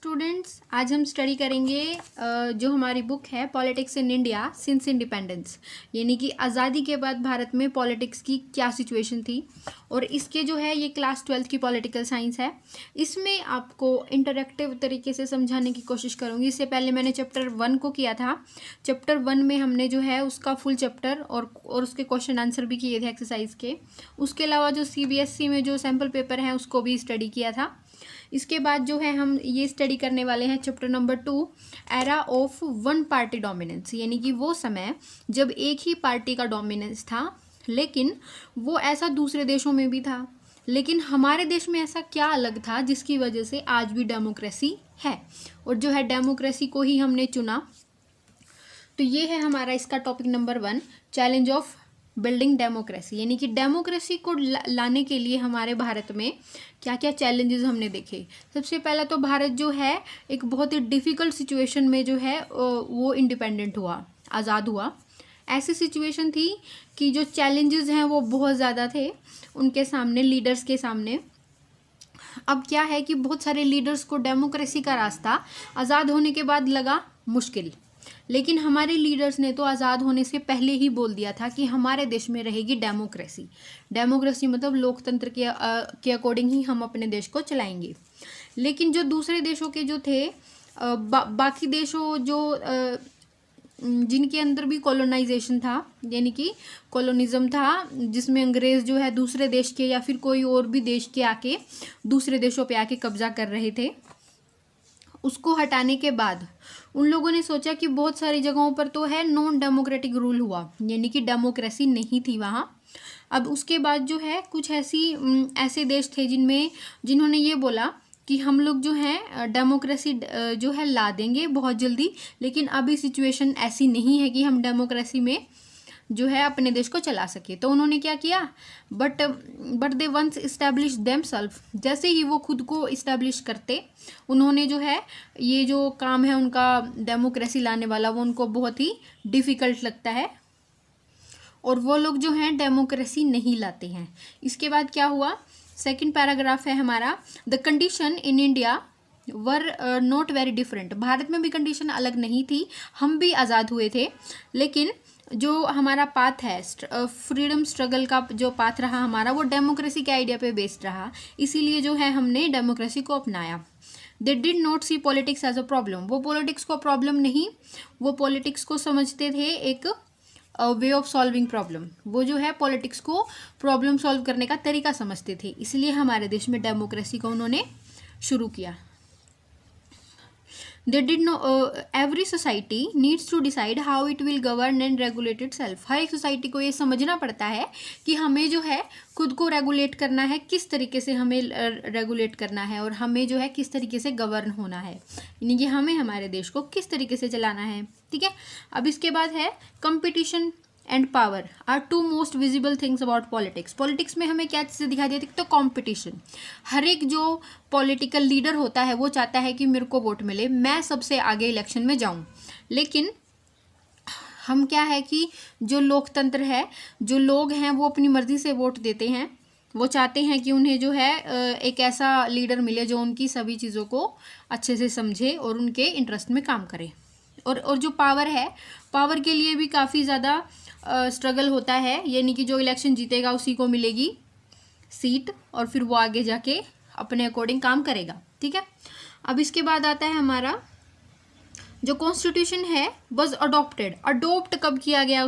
Students, आज हम study करेंगे जो हमारी बुक है politics in India since independence, यानी कि आज़ादी के बाद भारत में पॉलिटिक्स की क्या सिचुएशन थी। और इसके जो है ये क्लास 12th की पॉलिटिकल साइंस है। इसमें आपको इंटरेक्टिव तरीके से समझाने की कोशिश करूँगी। इससे पहले मैंने चैप्टर 1 को किया था। चैप्टर 1 में हमने जो है उसका फुल चैप्टर और उसके क्वेश्चन आंसर भी किए थे एक्सरसाइज के। उसके अलावा जो CBSE में जो सैम्पल पेपर हैं उसको भी स्टडी किया था। इसके बाद जो है हम ये स्टडी करने वाले हैं chapter number 2, era of one party dominance, यानी कि वो समय जब एक ही पार्टी का डोमिनेंस था, लेकिन वो ऐसा दूसरे देशों में भी था, लेकिन हमारे देश में ऐसा क्या अलग था जिसकी वजह से आज भी डेमोक्रेसी है। और जो है डेमोक्रेसी को ही हमने चुना। तो ये है हमारा इसका topic number 1, challenge of building democracy, यानी कि डेमोक्रेसी को लाने के लिए हमारे भारत में क्या क्या चैलेंजेस हमने देखे। सबसे पहला तो भारत जो है एक बहुत ही डिफ़िकल्ट सिचुएशन में जो है वो इंडिपेंडेंट हुआ, आज़ाद हुआ। ऐसी सिचुएशन थी कि जो चैलेंजेस हैं वो बहुत ज़्यादा थे उनके सामने, लीडर्स के सामने। अब क्या है कि बहुत सारे लीडर्स को डेमोक्रेसी का रास्ता आज़ाद होने के बाद लगा मुश्किल, लेकिन हमारे लीडर्स ने तो आज़ाद होने से पहले ही बोल दिया था कि हमारे देश में रहेगी डेमोक्रेसी। डेमोक्रेसी मतलब लोकतंत्र के अकॉर्डिंग ही हम अपने देश को चलाएंगे। लेकिन जो दूसरे देशों के जो थे बाकी देशों जो जिनके अंदर भी कॉलोनाइजेशन था, यानी कि कॉलोनिज्म था, जिसमें अंग्रेज़ जो है दूसरे देश के या फिर कोई और भी देश के आके दूसरे देशों पे आके कब्जा कर रहे थे, उसको हटाने के बाद उन लोगों ने सोचा कि बहुत सारी जगहों पर तो है नॉन डेमोक्रेटिक रूल हुआ, यानी कि डेमोक्रेसी नहीं थी वहाँ। अब उसके बाद जो है कुछ ऐसे देश थे जिन्होंने ये बोला कि हम लोग जो है डेमोक्रेसी जो है ला देंगे बहुत जल्दी, लेकिन अभी सिचुएशन ऐसी नहीं है कि हम डेमोक्रेसी में जो है अपने देश को चला सके। तो उन्होंने क्या किया, but they once establish themselves, जैसे ही वो खुद को इस्टेब्लिश करते, उन्होंने जो है ये जो काम है उनका डेमोक्रेसी लाने वाला, वो उनको बहुत ही डिफ़िकल्ट लगता है और वो लोग जो हैं डेमोक्रेसी नहीं लाते हैं। इसके बाद क्या हुआ, सेकंड पैराग्राफ है हमारा, the condition in India were not very different. Bharat में भी कंडीशन अलग नहीं थी, हम भी आज़ाद हुए थे, लेकिन जो हमारा पाथ है फ्रीडम स्ट्रगल का जो पाथ रहा हमारा, वो डेमोक्रेसी के आइडिया पे बेस्ड रहा, इसीलिए जो है हमने डेमोक्रेसी को अपनाया। They did not see politics as a problem, वो पॉलिटिक्स को प्रॉब्लम नहीं, वो पॉलिटिक्स को समझते थे एक वे ऑफ सॉल्विंग प्रॉब्लम। वो जो है पॉलिटिक्स को प्रॉब्लम सॉल्व करने का तरीका समझते थे, इसलिए हमारे देश में डेमोक्रेसी को उन्होंने शुरू किया। They did know every society needs to decide how it will govern and regulate itself। हर एक सोसाइटी को ये समझना पड़ता है कि हमें जो है खुद को रेगुलेट करना है, किस तरीके से हमें रेगुलेट करना है और हमें जो है किस तरीके से गवर्न होना है, यानी कि हमें हमारे देश को किस तरीके से चलाना है। ठीक है, अब इसके बाद है competition and power are two most visible things about politics. Politics में हमें क्या चीज़ें दिखाई देती है, तो कंपटीशन। हर एक जो पॉलिटिकल लीडर होता है वो चाहता है कि मेरे को वोट मिले, मैं सबसे आगे इलेक्शन में जाऊं। लेकिन हम क्या है कि जो लोकतंत्र है, जो लोग हैं वो अपनी मर्जी से वोट देते हैं। वो चाहते हैं कि उन्हें जो है एक ऐसा लीडर मिले जो उनकी सभी चीज़ों को अच्छे से समझे और उनके इंटरेस्ट में काम करे। और जो पावर है, पावर के लिए भी काफ़ी ज़्यादा स्ट्रगल होता है, यानी कि जो इलेक्शन जीतेगा उसी को मिलेगी सीट और फिर वो आगे जाके अपने अकॉर्डिंग काम करेगा। ठीक है, अब इसके बाद आता है हमारा जो कॉन्स्टिट्यूशन है वाज अडॉप्टेड। अडॉप्ट कब किया गया,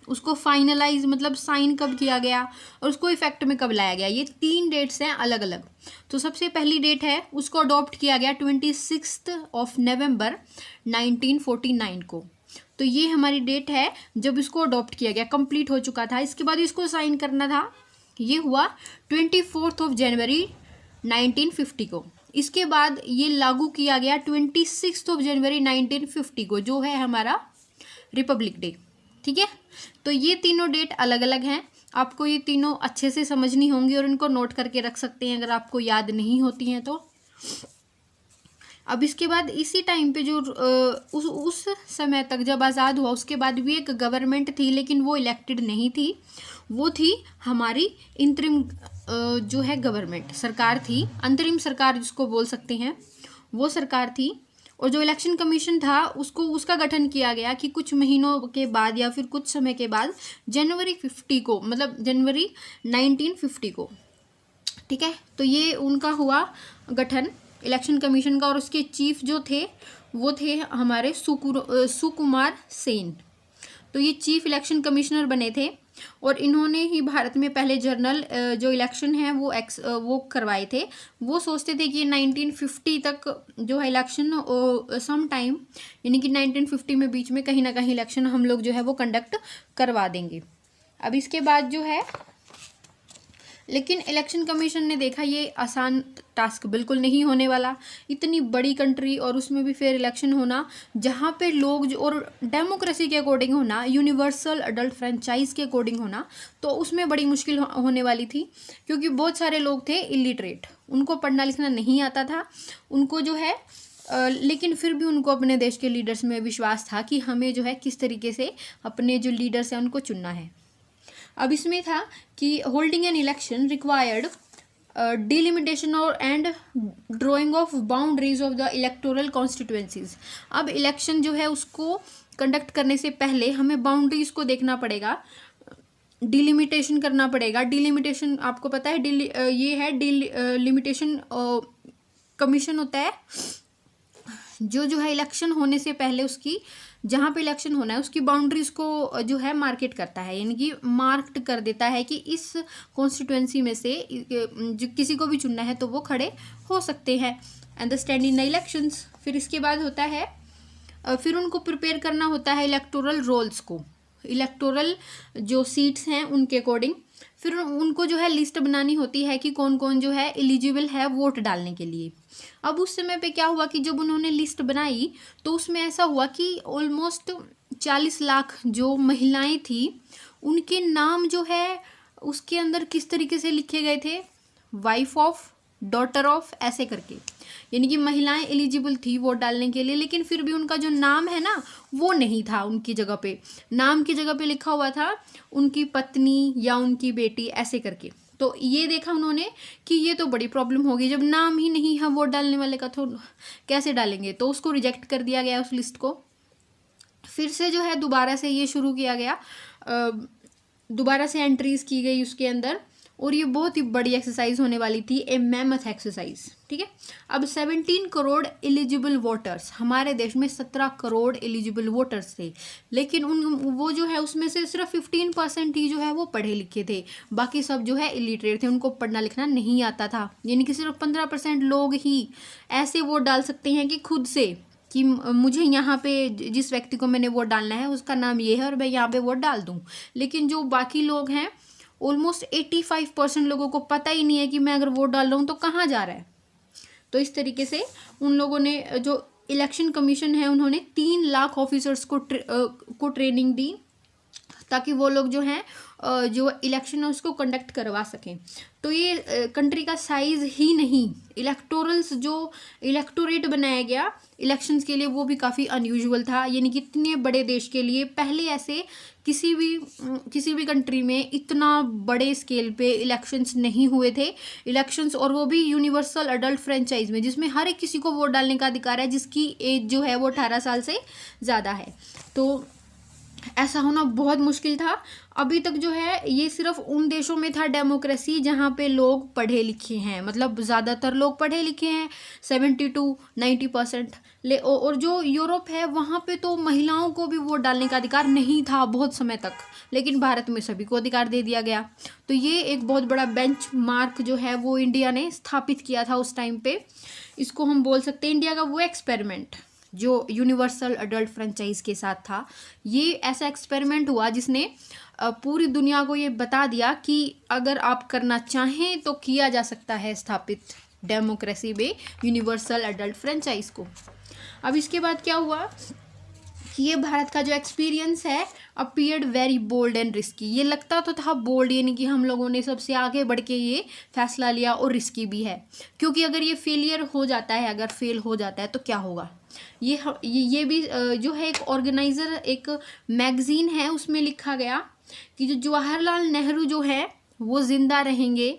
उसको फाइनलाइज मतलब साइन कब किया गया और उसको इफेक्ट में कब लाया गया, ये 3 डेट्स हैं अलग अलग। तो सबसे पहली डेट है उसको अडॉप्ट किया गया 26 नवंबर 1949 को। तो ये हमारी डेट है जब इसको अडॉप्ट किया गया, कंप्लीट हो चुका था। इसके बाद इसको साइन करना था, ये हुआ 24 जनवरी 1950 को। इसके बाद ये लागू किया गया 26 जनवरी 1950 को, जो है हमारा रिपब्लिक डे। ठीक है, तो ये तीनों डेट अलग अलग हैं, आपको ये तीनों अच्छे से समझनी होंगी और इनको नोट करके रख सकते हैं अगर आपको याद नहीं होती हैं तो। अब इसके बाद इसी टाइम पे जो उस समय तक जब आज़ाद हुआ उसके बाद भी एक गवर्नमेंट थी, लेकिन वो इलेक्टेड नहीं थी, वो थी हमारी इंतरिम जो है गवर्नमेंट सरकार थी, अंतरिम सरकार जिसको बोल सकते हैं। वो सरकार थी। और जो इलेक्शन कमीशन था उसका गठन किया गया कि कुछ महीनों के बाद या फिर कुछ समय के बाद जनवरी 50 को, मतलब जनवरी 1950 को, ठीक है। तो ये उनका हुआ गठन इलेक्शन कमीशन का। और उसके चीफ जो थे वो थे हमारे सुकुमार सेन। तो ये चीफ इलेक्शन कमिश्नर बने थे और इन्होंने ही भारत में पहले जनरल जो इलेक्शन है वो करवाए थे। वो सोचते थे कि 1950 तक जो है इलेक्शन सम टाइम, यानी कि 1950 में बीच में कहीं ना कहीं इलेक्शन हम लोग जो है वो कंडक्ट करवा देंगे। अब इसके बाद जो है, लेकिन इलेक्शन कमीशन ने देखा ये आसान टास्क बिल्कुल नहीं होने वाला। इतनी बड़ी कंट्री और उसमें भी फेयर इलेक्शन होना, जहाँ पे लोग जो और डेमोक्रेसी के अकॉर्डिंग होना, यूनिवर्सल अडल्ट फ्रेंचाइज के अकॉर्डिंग होना, तो उसमें बड़ी मुश्किल होने वाली थी। क्योंकि बहुत सारे लोग थे इलिटरेट, उनको पढ़ना लिखना नहीं आता था, उनको जो है लेकिन फिर भी उनको अपने देश के लीडर्स में विश्वास था कि हमें जो है किस तरीके से अपने जो लीडर्स हैं उनको चुनना है। अब इसमें था कि holding an election required delimitation और and drawing of boundaries of the electoral constituencies. अब इलेक्शन जो है उसको कंडक्ट करने से पहले हमें बाउंड्रीज को देखना पड़ेगा, डिलिमिटेशन करना पड़ेगा। डिलिमिटेशन आपको पता है, ये है डिलिमिटेशन कमीशन होता है जो है इलेक्शन होने से पहले उसकी, जहाँ पे इलेक्शन होना है उसकी बाउंड्रीज को जो है मार्केट करता है, यानी कि मार्क्ड कर देता है कि इस कॉन्स्टिट्यूएंसी में से जो किसी को भी चुनना है तो वो खड़े हो सकते हैं। And the stand in the elections. फिर इसके बाद होता है फिर उनको प्रिपेयर करना होता है इलेक्टोरल रोल्स को, इलेक्टोरल जो सीट्स हैं उनके अकॉर्डिंग। फिर उनको जो है लिस्ट बनानी होती है कि कौन कौन जो है एलिजिबल है वोट डालने के लिए। अब उस समय पे क्या हुआ कि जब उन्होंने लिस्ट बनाई तो उसमें ऐसा हुआ कि ऑलमोस्ट 40 लाख जो महिलाएं थी उनके नाम जो है उसके अंदर किस तरीके से लिखे गए थे, वाइफ ऑफ, डॉटर ऑफ, ऐसे करके, यानी कि महिलाएं एलिजिबल थी वोट डालने के लिए, लेकिन फिर भी उनका जो नाम है ना वो नहीं था उनकी जगह पे। नाम की जगह पे लिखा हुआ था उनकी पत्नी या उनकी बेटी, ऐसे करके। तो ये देखा उन्होंने कि ये तो बड़ी प्रॉब्लम होगी, जब नाम ही नहीं है वोट डालने वाले का तो कैसे डालेंगे। तो उसको रिजेक्ट कर दिया गया उस लिस्ट को। फिर से जो है दोबारा से ये शुरू किया गया, दोबारा से एंट्रीज की गई उसके अंदर, और ये बहुत ही बड़ी एक्सरसाइज होने वाली थी, ए मैमथ एक्सरसाइज, ठीक है। अब 17 करोड़ एलिजिबल वोटर्स, हमारे देश में 17 करोड़ एलिजिबल वोटर्स थे, लेकिन वो जो है उसमें से सिर्फ 15% ही जो है वो पढ़े लिखे थे, बाकी सब जो है इलिटरेट थे, उनको पढ़ना लिखना नहीं आता था। यानी कि सिर्फ 15% लोग ही ऐसे वोट डाल सकते हैं कि खुद से कि मुझे यहाँ पे जिस व्यक्ति को मैंने वोट डालना है उसका नाम ये है और मैं यहाँ पे वोट डाल दूँ। लेकिन जो बाकी लोग हैं ऑलमोस्ट 85% लोगों को पता ही नहीं है कि मैं अगर वोट डाल रहा हूँ तो कहाँ जा रहा है। तो इस तरीके से उन लोगों ने, जो इलेक्शन कमीशन है, उन्होंने 3 लाख ऑफिसर्स को ट्रेनिंग दी ताकि वो लोग जो हैं जो इलेक्शन है उसको कंडक्ट करवा सकें। तो ये कंट्री का साइज ही नहीं, इलेक्टोरल्स जो इलेक्टोरेट बनाया गया इलेक्शंस के लिए वो भी काफ़ी अनयूजुअल था। यानी कि इतने बड़े देश के लिए पहले ऐसे किसी भी कंट्री में इतना बड़े स्केल पे इलेक्शंस नहीं हुए थे। इलेक्शंस, और वो भी यूनिवर्सल अडल्ट फ्रेंचाइज में, जिसमें हर एक किसी को वोट डालने का अधिकार है जिसकी एज जो है वो 18 साल से ज़्यादा है। तो ऐसा होना बहुत मुश्किल था। अभी तक जो है ये सिर्फ उन देशों में था डेमोक्रेसी जहाँ पे लोग पढ़े लिखे हैं, मतलब ज़्यादातर लोग पढ़े लिखे हैं, 70 to 90%। और जो यूरोप है वहाँ पे तो महिलाओं को भी वोट डालने का अधिकार नहीं था बहुत समय तक, लेकिन भारत में सभी को अधिकार दे दिया गया। तो ये एक बहुत बड़ा बेंचमार्क जो है वो इंडिया ने स्थापित किया था उस टाइम पे। इसको हम बोल सकते हैं इंडिया का वो एक्सपेरिमेंट जो यूनिवर्सल अडल्ट फ्रेंचाइज के साथ था। ये ऐसा एक्सपेरिमेंट हुआ जिसने पूरी दुनिया को ये बता दिया कि अगर आप करना चाहें तो किया जा सकता है स्थापित डेमोक्रेसी में यूनिवर्सल अडल्ट फ्रेंचाइज को। अब इसके बाद क्या हुआ कि ये भारत का जो एक्सपीरियंस है appeared very bold and risky. ये लगता तो था बोल्ड, यानी कि हम लोगों ने सबसे आगे बढ़ के ये फैसला लिया, और रिस्की भी है क्योंकि अगर ये फेलियर हो जाता है, अगर फेल हो जाता है तो क्या होगा। ये भी जो है एक ऑर्गेनाइजर, एक मैगजीन है, उसमें लिखा गया कि जो जवाहरलाल नेहरू जो है वो जिंदा रहेंगे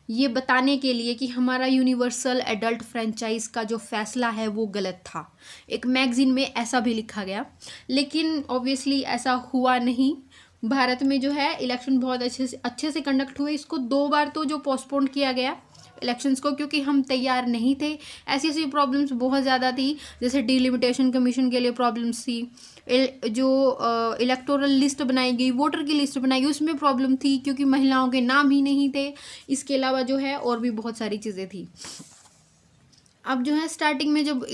ये बताने के लिए कि हमारा यूनिवर्सल एडल्ट फ्रेंचाइज का जो फैसला है वो गलत था। एक मैगजीन में ऐसा भी लिखा गया, लेकिन ऑब्वियसली ऐसा हुआ नहीं। भारत में जो है इलेक्शन बहुत अच्छे से कंडक्ट हुए। इसको 2 बार तो जो पोस्टपोन किया गया इलेक्शंस को, क्योंकि हम तैयार नहीं थे। ऐसी ऐसी प्रॉब्लम्स बहुत ज़्यादा थी, जैसे डिलिमिटेशन कमीशन के लिए प्रॉब्लम्स थी, जो इलेक्टोरल लिस्ट बनाई गई, वोटर की लिस्ट बनाई गई, उसमें प्रॉब्लम थी क्योंकि महिलाओं के नाम ही नहीं थे। इसके अलावा जो है और भी बहुत सारी चीज़ें थी। अब जो है स्टार्टिंग में जब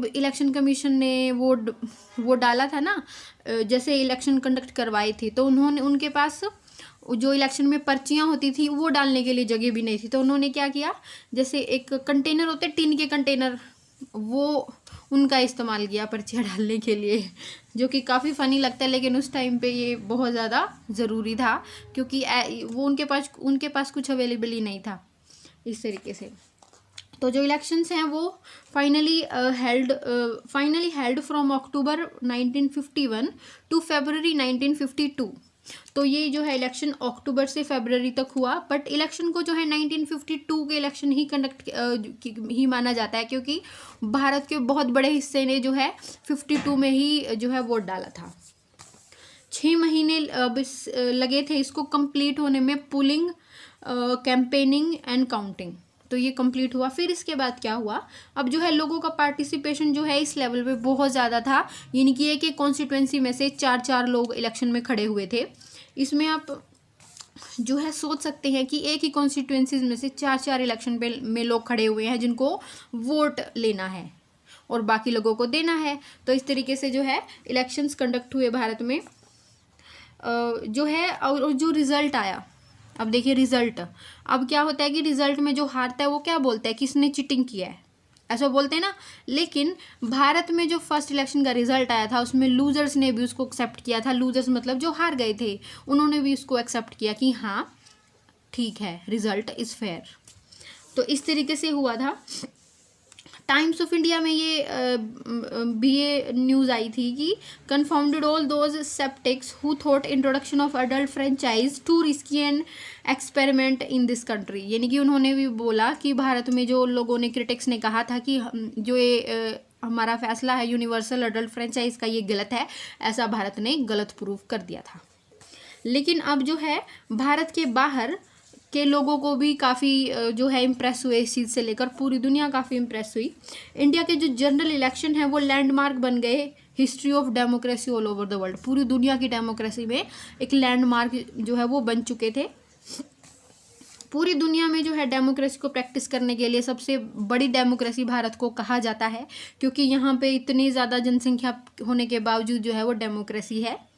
इलेक्शन कमीशन ने वो डाला था ना, जैसे इलेक्शन कंडक्ट करवाई थी, तो उनके पास जो इलेक्शन में पर्चियां होती थी वो डालने के लिए जगह भी नहीं थी। तो उन्होंने क्या किया, जैसे एक कंटेनर होते टिन के कंटेनर, वो उनका इस्तेमाल किया पर्चियां डालने के लिए, जो कि काफ़ी फ़नी लगता है, लेकिन उस टाइम पे ये बहुत ज़्यादा ज़रूरी था क्योंकि वो उनके पास कुछ अवेलेबल ही नहीं था इस तरीके से। तो जो इलेक्शंस हैं वो finally held from October 1951 to February 1952। तो ये जो है इलेक्शन अक्टूबर से फरवरी तक हुआ, बट इलेक्शन को जो है 1952 के इलेक्शन ही कंडक्ट ही माना जाता है, क्योंकि भारत के बहुत बड़े हिस्से ने जो है 52 में ही जो है वोट डाला था। 6 महीने लगे थे इसको कंप्लीट होने में, पुलिंग, कैंपेनिंग एंड काउंटिंग। तो ये कंप्लीट हुआ। फिर इसके बाद क्या हुआ, अब जो है लोगों का पार्टिसिपेशन जो है इस लेवल पे बहुत ज़्यादा था, यानी कि एक कॉन्स्टिट्यूंसी में से 4 लोग इलेक्शन में खड़े हुए थे। इसमें आप जो है सोच सकते हैं कि एक ही कॉन्स्टिट्यूंसीज में से 4 इलेक्शन में लोग खड़े हुए हैं जिनको वोट लेना है और बाकी लोगों को देना है। तो इस तरीके से जो है इलेक्शंस कंडक्ट हुए भारत में जो है। और जो रिजल्ट आया, अब देखिए रिजल्ट, अब क्या होता है कि रिजल्ट में जो हारता है वो क्या बोलता है, किसने चीटिंग किया है, ऐसा बोलते हैं ना। लेकिन भारत में जो फर्स्ट इलेक्शन का रिजल्ट आया था उसमें लूजर्स ने भी उसको एक्सेप्ट किया था। लूजर्स मतलब जो हार गए थे, उन्होंने भी उसको एक्सेप्ट किया कि हाँ ठीक है, रिजल्ट इज़ फेयर। तो इस तरीके से हुआ था। टाइम्स ऑफ इंडिया में ये न्यूज़ आई थी कि confounded all those sceptics who thought introduction of adult franchise too risky and experiment in this country. यानी कि उन्होंने भी बोला कि भारत में जो लोगों ने, क्रिटिक्स ने कहा था कि जो ये हमारा फैसला है यूनिवर्सल अडल्ट फ्रेंचाइज का, ये गलत है, ऐसा भारत ने गलत प्रूफ कर दिया था। लेकिन अब जो है भारत के बाहर के लोगों को भी काफ़ी जो है इम्प्रेस हुए इस चीज़ से लेकर, पूरी दुनिया काफ़ी इम्प्रेस हुई। इंडिया के जो जनरल इलेक्शन है वो लैंडमार्क बन गए history of democracy all over the world. पूरी दुनिया की डेमोक्रेसी में एक लैंडमार्क जो है वो बन चुके थे। पूरी दुनिया में जो है डेमोक्रेसी को प्रैक्टिस करने के लिए सबसे बड़ी डेमोक्रेसी भारत को कहा जाता है, क्योंकि यहाँ पे इतनी ज़्यादा जनसंख्या होने के बावजूद जो है वो डेमोक्रेसी है।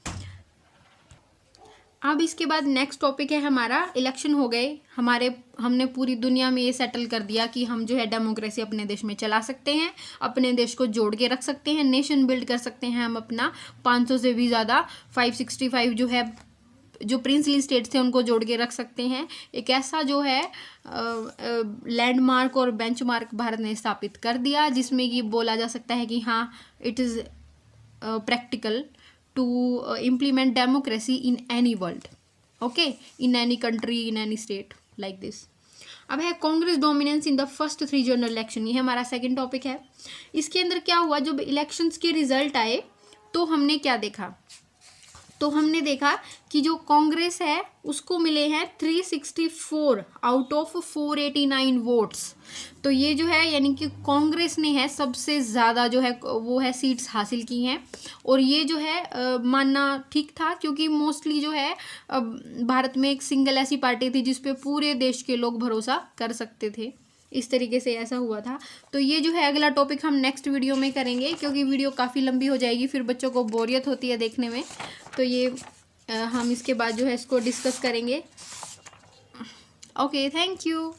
अब इसके बाद नेक्स्ट टॉपिक है हमारा, इलेक्शन हो गए हमने पूरी दुनिया में ये सेटल कर दिया कि हम जो है डेमोक्रेसी अपने देश में चला सकते हैं, अपने देश को जोड़ के रख सकते हैं, नेशन बिल्ड कर सकते हैं हम अपना। 500 से भी ज़्यादा 565 जो है जो प्रिंसली स्टेट्स थे उनको जोड़ के रख सकते हैं। एक ऐसा जो है लैंडमार्क और बेंचमार्क भारत ने स्थापित कर दिया, जिसमें ये बोला जा सकता है कि हाँ it is practical to implement democracy in any world, okay, in any country, in any state like this. अब है Congress dominance in the first 3 general election, ये हमारा सेकंड टॉपिक है। इसके अंदर क्या हुआ, जब इलेक्शंस के रिजल्ट आए तो हमने क्या देखा, तो हमने देखा कि जो कांग्रेस है उसको मिले हैं 364 आउट ऑफ 489 वोट्स। तो ये जो है यानी कि कांग्रेस ने है सबसे ज़्यादा जो है वो है सीट्स हासिल की हैं। और ये जो है मानना ठीक था, क्योंकि मोस्टली जो है भारत में एक सिंगल ऐसी पार्टी थी जिस पे पूरे देश के लोग भरोसा कर सकते थे। इस तरीके से ऐसा हुआ था। तो ये जो है अगला टॉपिक हम नेक्स्ट वीडियो में करेंगे, क्योंकि वीडियो काफ़ी लंबी हो जाएगी, फिर बच्चों को बोरियत होती है देखने में। तो ये हम इसके बाद जो है इसको डिस्कस करेंगे। Okay, thank you.